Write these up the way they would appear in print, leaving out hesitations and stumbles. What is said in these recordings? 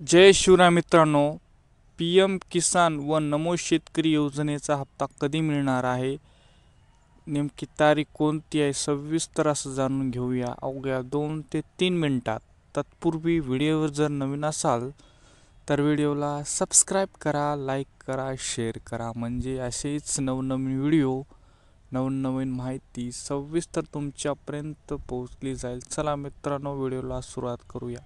जय शिवराय मित्रांनो, P M किसान व नमो शेतकरी योजनेचा हप्ता कधी मिळणार आहे, नेमकी तारीख कोणती आहे, सविस्तर असं जाणून घेऊया अवघ्या 2 ते 3 मिनिटात. तत्पूर्वी व्हिडिओवर जर नवीन असाल तर व्हिडिओला सबस्क्राईब करा, लाईक करा, शेअर करा, म्हणजे असेच नवनवीन व्हिडिओ, नवनवीन माहिती सविस्तर तुमच्यापर्यंत पोहोचली जाईल. चला मित्रांनो, व्हिडिओला सुरुवात करूया.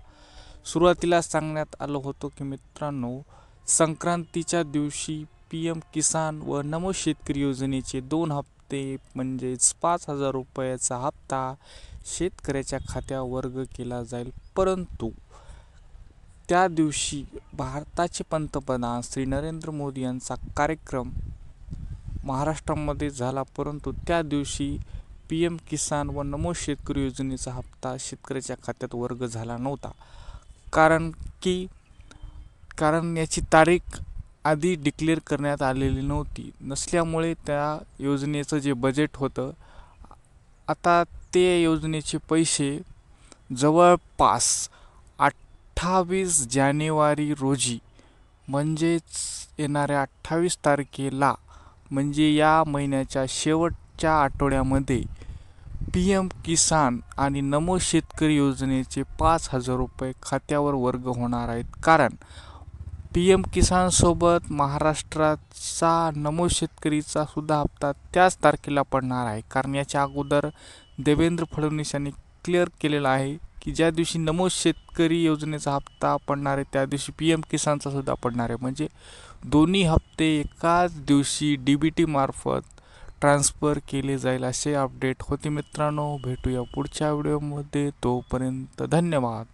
सुरुवातीला सांगण्यात आलं होतं की मित्रांनो, संक्रांतीच्या दिवशी पी एम किसान व नमो शेतकरी योजनेचे 2 हप्ते म्हणजेच 5,000 रुपयाचा हप्ता शेतकऱ्याच्या खात्यावर वर्ग केला जाईल. परंतु त्या दिवशी भारताचे पंतप्रधान श्री नरेंद्र मोदी यांचा कार्यक्रम महाराष्ट्रामध्ये झाला, परंतु त्या दिवशी पी एम किसान व नमो शेतकरी योजनेचा हप्ता शेतकऱ्याच्या खात्यात वर्ग झाला नव्हता. कारण याची तारीख आधी डिक्लेअर करण्यात आलेली नसल्यामुळे त्या योजनेचं जे बजेट होतं, आता ते योजनेचे पैसे जवळपास 28 जानेवारी रोजी म्हणजेच येणाऱ्या 28 तारखेला, म्हणजे या महिन्याच्या शेवटच्या आठवड्यामध्ये पी एम किसान आणि नमो शेतकरी योजनेचे 5,000 रुपये खात्यावर वर्ग होणार आहेत. कारण पी एम किसानसोबत महाराष्ट्राचा नमो शेतकरीचा सुद्धा हप्ता त्याच तारखेला पडणार आहे. कारण याच्या अगोदर देवेंद्र फडणवीस यांनी क्लिअर केलेलं आहे की ज्या दिवशी नमो शेतकरी योजनेचा हप्ता पडणार आहे त्या दिवशी पी एम किसानचा सुद्धा पडणार आहे. म्हणजे दोन्ही हप्ते एकाच दिवशी DBT मार्फत ट्रान्सफर केले जाईल असे अपडेट होते. मित्रांनो, भेटूया पुढच्या व्हिडिओमध्ये. तोपर्यंत धन्यवाद.